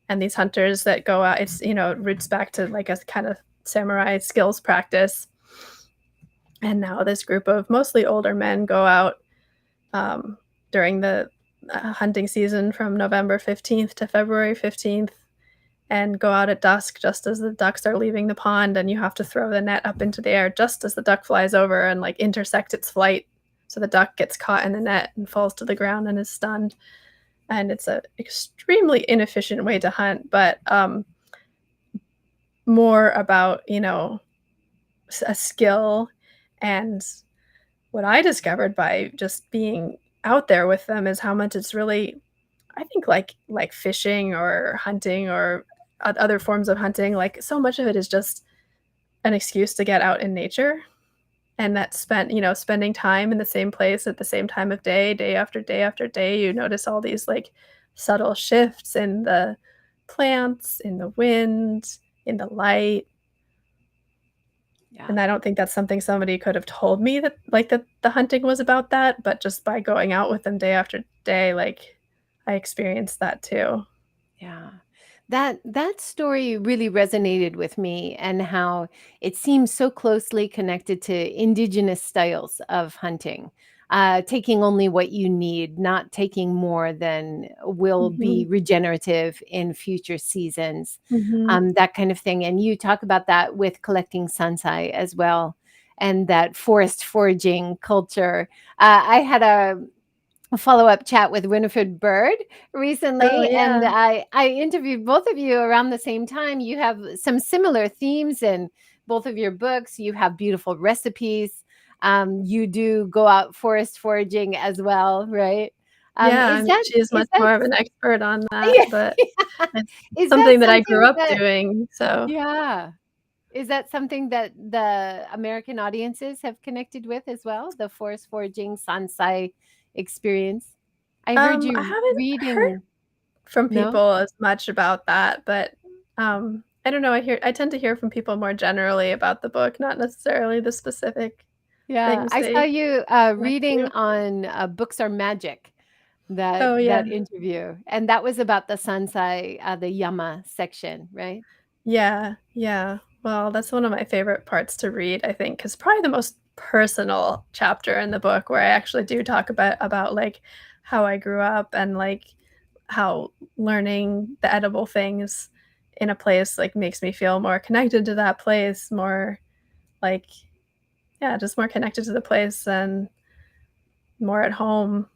And these hunters that go out, it's, it roots back to like a kind of samurai skills practice. And now this group of mostly older men go out um, during the hunting season from November 15th to February 15th and go out at dusk just as the ducks are leaving the pond. And you have to throw the net up into the air just as the duck flies over and like intersect its flight. So the duck gets caught in the net and falls to the ground and is stunned. And it's an extremely inefficient way to hunt, but more about, a skill. And what I discovered by just being out there with them is how much it's really, I think, like fishing or hunting or other forms of hunting, like so much of it is just an excuse to get out in nature. And that spending time in the same place at the same time of day, day after day after day, you notice all these like subtle shifts in the plants, in the wind, in the light. Yeah. And I don't think that's something somebody could have told me that the hunting was about that, but just by going out with them day after day, like, I experienced that too. Yeah. That story really resonated with me and how it seems so closely connected to indigenous styles of hunting. taking only what you need, not taking more than will be Mhm. regenerative in future seasons, Mhm. that kind of thing. And you talk about that with collecting sansai as well, and that forest foraging culture. I had a follow-up chat with Winifred Bird Oh, recently, and yeah. I interviewed both of you around the same time. You have some similar themes in both of your books. You have beautiful recipes. You do go out forest foraging as well, right? Yeah, I Is mean, that she is is much that more of an expert on that, yeah, but yeah. it's Is that something that I grew something up that doing, so yeah. Is that something that the American audiences have connected with as well? The forest foraging sansai experience? I heard I you haven't heard reading from no? people as much about that, but, I don't know, I tend to hear from people more generally about the book, not necessarily the specific Yeah, things I saw they you, went reading through. on, Books Are Magic, that Oh, yeah. that interview, and that was about the Sansai, the Yama section, right? Yeah, yeah. Well, that's one of my favorite parts to read, I think, 'cause probably the most personal chapter in the book where I actually do talk about, like, how I grew up and, like, how learning the edible things in a place, like, makes me feel more connected to that place, more, like yeah, just more connected to the place and more at home.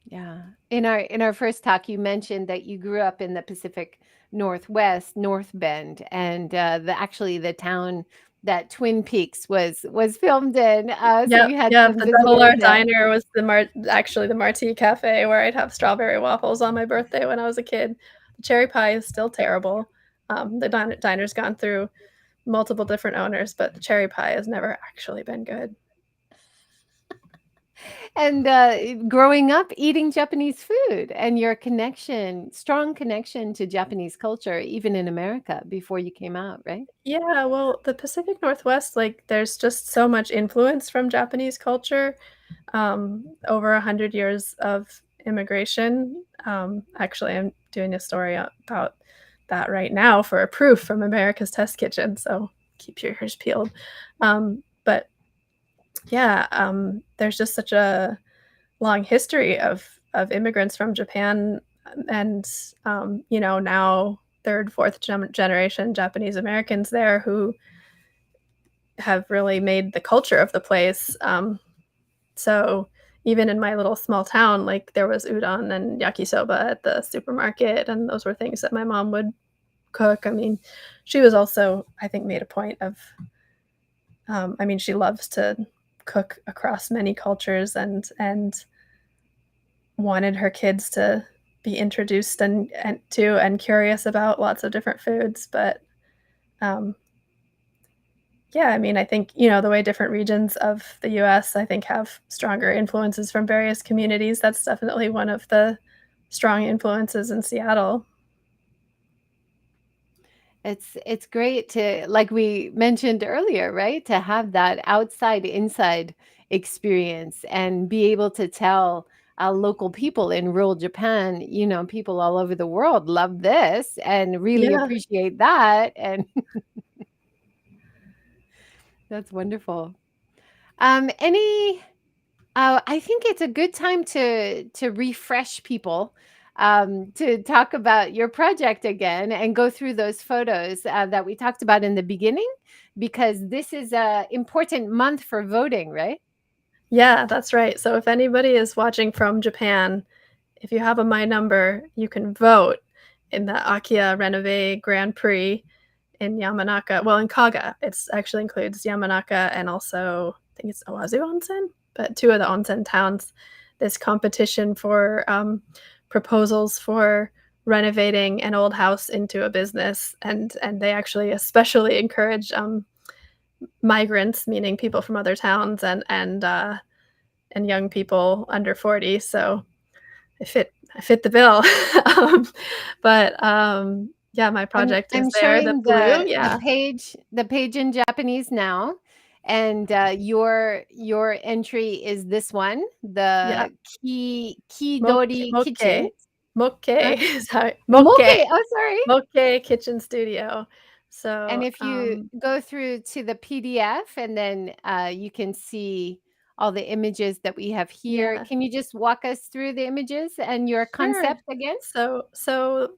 Yeah. In our first talk, you mentioned that you grew up in the Pacific Northwest, North Bend, and, actually the town that Twin Peaks was filmed in, so Yep, you had yep, some the Double visitors R there. Diner was actually the Martí Cafe where I'd have strawberry waffles on my birthday when I was a kid. The cherry pie is still terrible. The diner's gone through multiple different owners, but the cherry pie has never actually been good. And, growing up eating Japanese food and your connection strong connection to Japanese culture even in America before you came out, right? Yeah, well, the Pacific Northwest, like, there's just so much influence from Japanese culture, over 100 years of immigration. Actually, I'm doing a story about that right now for a proof from America's Test Kitchen, so keep your ears peeled. But yeah, there's just such a long history of immigrants from Japan and, now 3rd, 4th generation Japanese Americans there who have really made the culture of the place. So even in my little small town, like there was udon and yakisoba at the supermarket, and those were things that my mom would cook. I mean, she was also, I think, made a point of. I mean, she loves to cook across many cultures and wanted her kids to be introduced and curious about lots of different foods. But um, yeah, I mean, I think, the way different regions of the US, I think, have stronger influences from various communities, that's definitely one of the strong influences in Seattle. It's great to like we mentioned earlier, right? To have that outside inside experience and be able to tell, local people in rural Japan, people all over the world love this and really Yeah. appreciate that, and that's wonderful. Any I think it's a good time to refresh people, to talk about your project again and go through those photos, that we talked about in the beginning, because this is a important month for voting, right? Yeah, that's right. So if anybody is watching from Japan, if you have a My Number, you can vote in the Akiya Renovate Grand Prix in Yamanaka. Well, in Kaga, it's actually includes Yamanaka and also I think it's Owazu Onsen, but two of the onsen towns. This competition for proposals for renovating an old house into a business, and they actually especially encourage migrants, meaning people from other towns, and young people under 40. So I fit the bill. um, but yeah, my project I'm is there. The showing blue, the yeah. page in Japanese now, and, your entry is this one, Yeah, the Kidori Mokke. Kitchen. Huh? Sorry, Moke, Mokke. oh, sorry. Mokke Kitchen Studio. And So, if you go through to the PDF, and then, you can see all the images that we have here. Yeah. Can you just walk us through the images and your Sure. concept again? So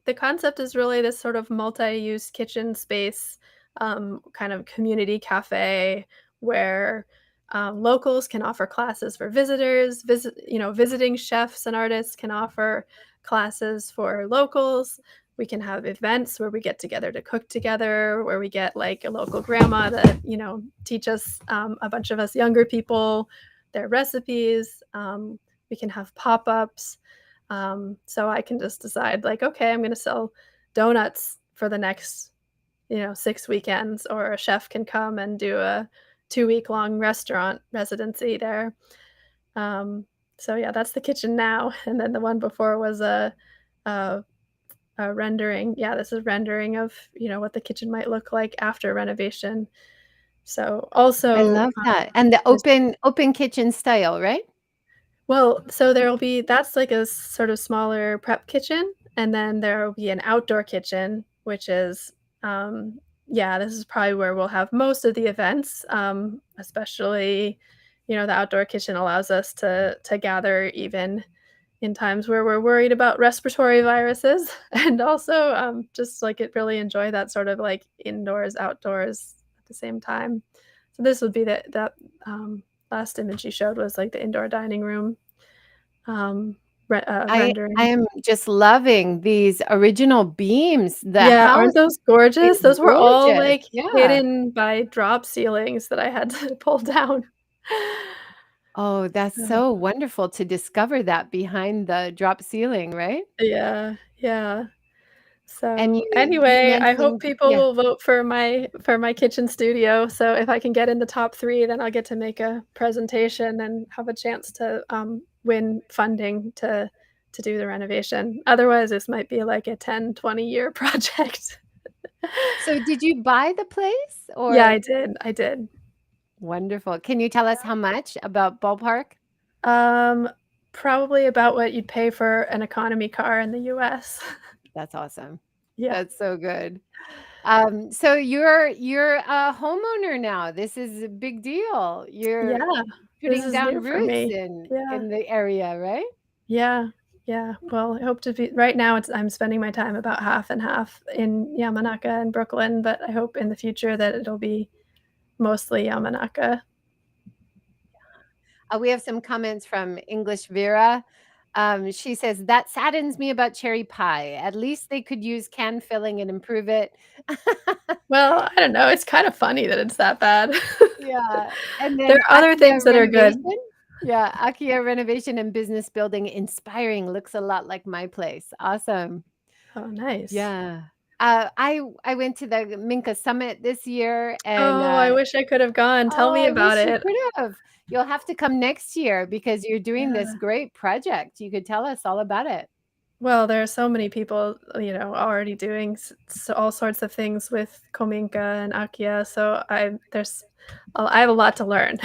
the concept is really this sort of multi-use kitchen space, kind of community cafe where locals can offer classes for visitors. Visiting chefs and artists can offer classes for locals. We can have events where we get together to cook together, where we get like a local grandma to, teach us, a bunch of us younger people, their recipes. We can have pop-ups. So I can just decide like, okay, I'm going to sell donuts for the next, 6 weekends, or a chef can come and do a 2 week long restaurant residency there. Um, so yeah, that's the kitchen now. And then the one before was a, a rendering. Yeah, this is rendering of, what the kitchen might look like after renovation. So I also, love that. And the there's open kitchen style, right? Well, so there'll be that's like a sort of smaller prep kitchen, and then there'll be an outdoor kitchen, which is, yeah, this is probably where we'll have most of the events, especially, the outdoor kitchen allows us to gather even in times where we're worried about respiratory viruses, and also, just, like, it really enjoy that sort of, like, indoors, outdoors at the same time. So this would be that, last image you showed was, like, the indoor dining room, um, I rendering. am just loving these original beams. The Yeah, aren't house those is gorgeous? Those were all, gorgeous. like, Yeah. hidden by drop ceilings that I had to pull down. Oh, that's Uh, so wonderful to discover that behind the drop ceiling, right? yeah, yeah. And So, you anyway, I hope mentioned people yeah. will vote for my kitchen studio, so if I can get in the top 3, then I'll get to make a presentation and have a chance to, win funding to do the renovation. Otherwise, this might be like a 10, 20-year project. So did you buy the place Yeah, or I did. wonderful. Can you tell us how much about ballpark? Um, Probably about what you'd pay for an economy car in the US. That's awesome. Yeah. That's so good. So you're a homeowner now. This is a big deal. You're Yeah, this putting is down new for roots me. Yeah. in the area, right? Yeah, yeah. Well, I hope to be right now, I'm spending my time about half and half in Yamanaka and Brooklyn, but I hope in the future that it'll be mostly Yamanaka. We have some comments from English Vera. She says, "That saddens me about cherry pie. At least they could use can filling and improve it." Well, I don't know, it's kind of funny that it's that bad. Yeah, and There then are other Akia things that are good. Renovation. Yeah, Akia Renovation and Business Building, inspiring, looks a lot like my place. Awesome. Oh, nice. Yeah. I went to the Minka Summit this year, and, Oh, I wish I could have gone. Tell oh, me I about wish you it. could have. You'll have to come next year because you're doing this Yeah. great project. You could tell us all about it. Well, there are so many people, already doing all sorts of things with Kominka and Akia, so I have a lot to learn.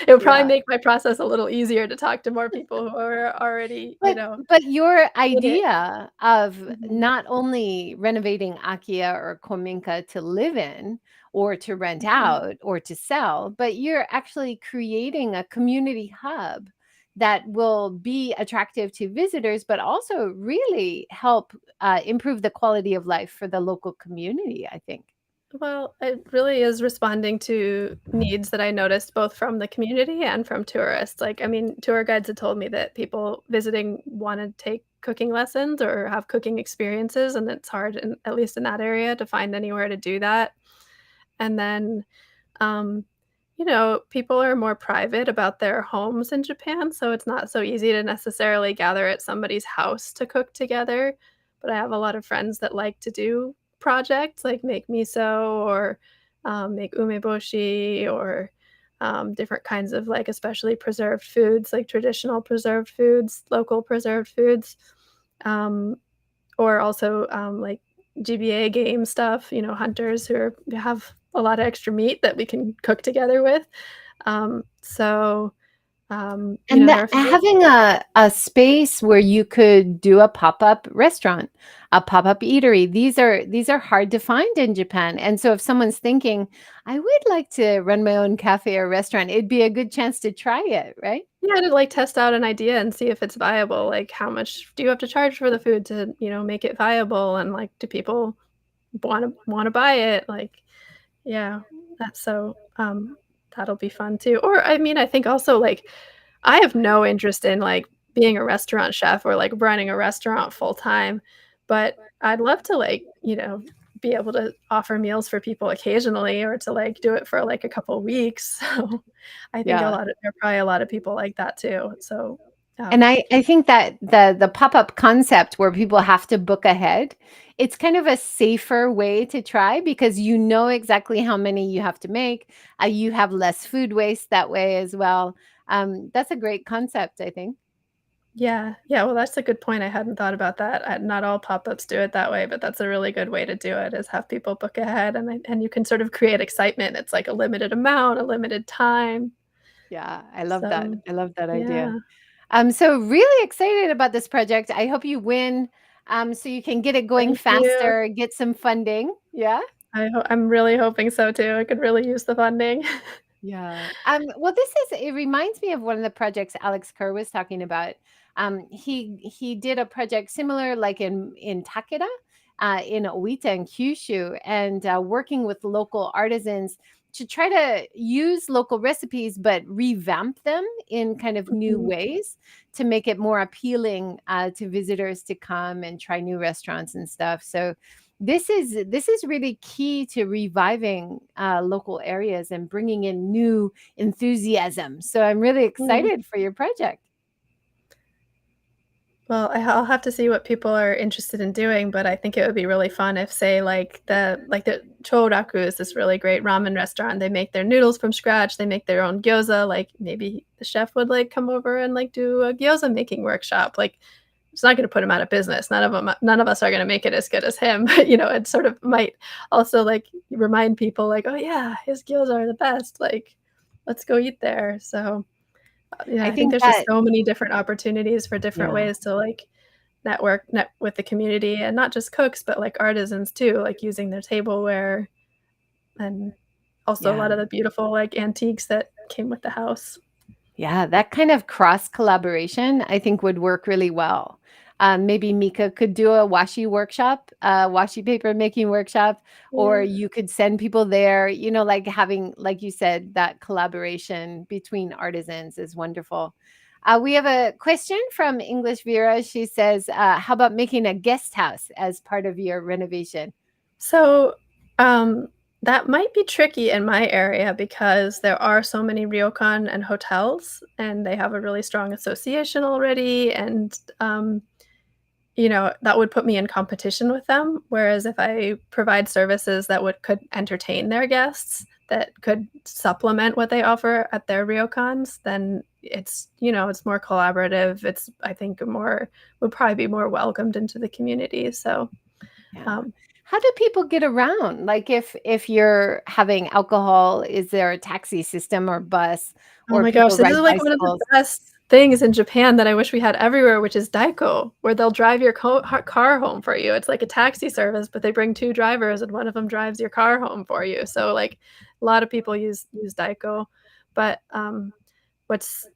It would probably Yeah. make my process a little easier to talk to more people who are already, But your in it. idea of Mhm. not only renovating Akia or Kominka to live in or to rent Mhm. out or to sell, but you're actually creating a community hub that will be attractive to visitors, but also really help improve the quality of life for the local community, I think. Well, it really is responding to needs that I noticed both from the community and from tourists. Like, I mean, tour guides had told me that people visiting wanna take cooking lessons or have cooking experiences, and it's hard at least in that area to find anywhere to do that. And then, um, people are more private about their homes in Japan, so it's not so easy to necessarily gather at somebody's house to cook together. But I have a lot of friends that like to do projects like make miso or make umeboshi or different kinds of like especially preserved foods, like traditional preserved foods, local preserved foods. Um, or also, like, GBA game stuff, hunters have a lot of extra meat that we can cook together with. So, And There that are a few. having a space where you could do a pop-up restaurant, a pop-up eatery, these are hard to find in Japan. And so if someone's thinking, "I would like to run my own cafe or restaurant," it'd be a good chance to try it, right? Yeah, to, like, test out an idea and see if it's viable, like, how much do you have to charge for the food to, make it viable, and, like, do people wanna buy it, like yeah, that's so, that'll be fun too, or, I mean, I think also, like, I have no interest in, like, being a restaurant chef or, like, running a restaurant full time, but I'd love to, like, be able to offer meals for people occasionally or to, like, do it for, like, a couple weeks, so I think Yeah. there are probably a lot of people like that too, so, And um I think that the pop-up concept where people have to book ahead, it's kind of a safer way to try because you know exactly how many you have to make. You have less food waste that way as well. That's a great concept, I think. Yeah, yeah, well, that's a good point, I hadn't thought about that, not all pop-ups do it that way, but that's a really good way to do it, is have people book ahead, and you can sort of create excitement, it's like a limited amount, a limited time, Yeah, I love that. so, I love that idea. yeah, I'm so really excited about this project. I hope you win, so you can get it going thank you. faster, get some funding. Yeah. I'm really hoping so too, I could really use the funding. Yeah. Well, it reminds me of one of the projects Alex Kerr was talking about. He did a project similar, like in Takeda, in Oita and Kyushu, and working with local artisans to try to use local recipes but revamp them in kind of new Mhm. ways to make it more appealing to visitors to come and try new restaurants and stuff. So this is really key to reviving local areas and bringing in new enthusiasm. So I'm really Mm. excited for your project. Well, I'll have to see what people are interested in doing, but I think it would be really fun if, say, like the Choraku is this really great ramen restaurant. They make their noodles from scratch. They make their own gyoza. Like maybe the chef would like come over and like do a gyoza making workshop. Like it's not going to put him out of business. None of us are going to make it as good as him. But it sort of might also like remind people, like, oh yeah, his gyoza are the best. Like, let's go eat there. So yeah, I I think think there's just that, so many different opportunities for different yeah, ways to, like, net with the community, and not just cooks, but, like, artisans too, like, using their tableware and also a yeah. lot of the beautiful, like, antiques that came with the house. Yeah, that kind of cross collaboration, I think, would work really well. Maybe Mika could do a washi workshop, washi paper making workshop, or Yeah. you could send people there. Like having, like you said, that collaboration between artisans is wonderful. We have a question from English Vera. She says, "How about making a guest house as part of your renovation?" So, um, that might be tricky in my area because there are so many ryokan and hotels, and they have a really strong association already, and, that would put me in competition with them, whereas if I provide services that could entertain their guests, that could supplement what they offer at their ryokans, then it's more collaborative, it's, I think, more would probably be more welcomed into the community, so, Yeah. um How do people get around? Like if you're having alcohol, is there a taxi system or bus Oh or my gosh, people this is, ride like, one of the bicycles? best things in Japan that I wish we had everywhere, which is Daiko, where they'll drive your car home for you. It's like a taxi service, but they bring 2 drivers, and one of them drives your car home for you. So, like, a lot of people use Daiko, but, what's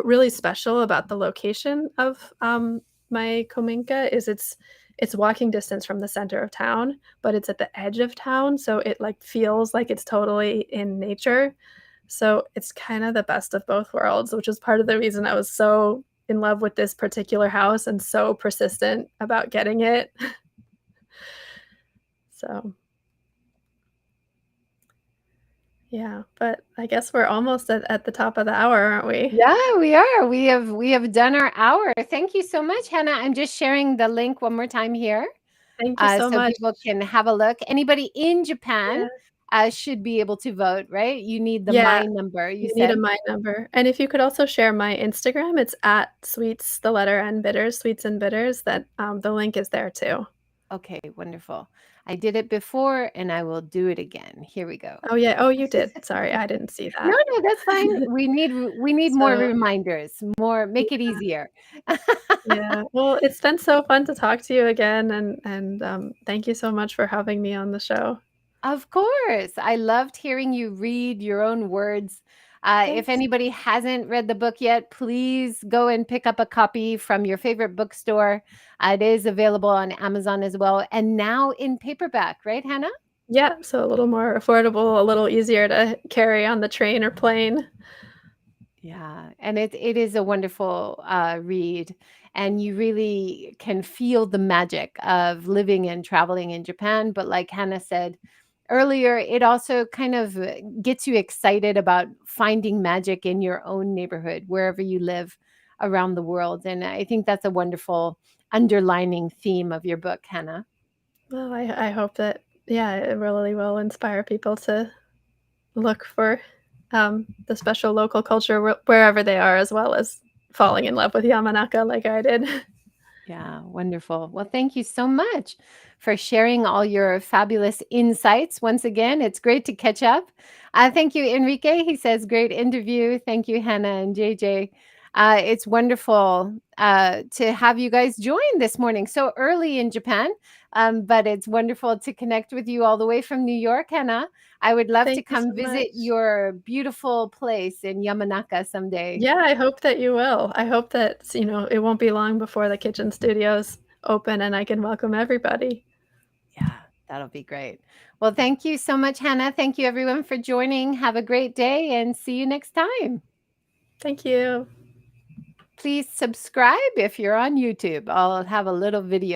really special about the location of, my kominka is it's walking distance from the center of town, but it's at the edge of town, so it, like, feels like it's totally in nature. So, it's kinda the best of both worlds, which is part of the reason I was so in love with this particular house and so persistent about getting it. So, yeah, but I guess we're almost at the top of the hour, aren't we? Yeah, we are. We have done our hour. Thank you so much, Hannah. I'm just sharing the link one more time here, Thank you so so much. people can have a look. Anybody in Japan Yeah. should be able to vote, right? You need the Yeah. my number, you You need a said. My number, and if you could also share my Instagram, it's at sweets, the letter N bitters, sweets and bitters, the link is there too. Okay, wonderful. I did it before and I will do it again. Here we go. Oh, yeah. Oh, you did. Sorry, I didn't see No, that. no, that's fine. We need more So, reminders. More, make it easier. yeah. Well, it's been so fun to talk to you again, and thank you so much for having me on the show. Of course. I loved hearing you read your own words. If Thanks. anybody hasn't read the book yet, please go and pick up a copy from your favorite bookstore. It is available on Amazon as well, and now in paperback, right, Hannah? Yeah, so a little more affordable, a little easier to carry on the train or plane. Yeah, and it is a wonderful read, and you really can feel the magic of living and traveling in Japan. But like Hannah said earlier, it also kind of gets you excited about finding magic in your own neighborhood, wherever you live around the world. And I think that's a wonderful underlining theme of your book, Hannah. Well, I hope that, yeah, it really will inspire people to look for, the special local culture wherever they are, as well as falling in love with Yamanaka like I did. Yeah, wonderful. Well, thank you so much for sharing all your fabulous insights. Once again, it's great to catch up. Thank you, Enrique. He says, great interview. Thank you, Hannah and JJ. It's wonderful to have you guys join this morning so early in Japan. But it's wonderful to connect with you all the way from New York, Hannah. I would love to Thank you so come visit much. your beautiful place in Yamanaka someday. Yeah, I hope that you will. I hope that, it won't be long before the kitchen studios open and I can welcome everybody. Yeah, that'll be great. Well, thank you so much, Hannah. Thank you, everyone, for joining. Have a great day and see you next time. Thank you. Please subscribe if you're on YouTube. I'll have a little video.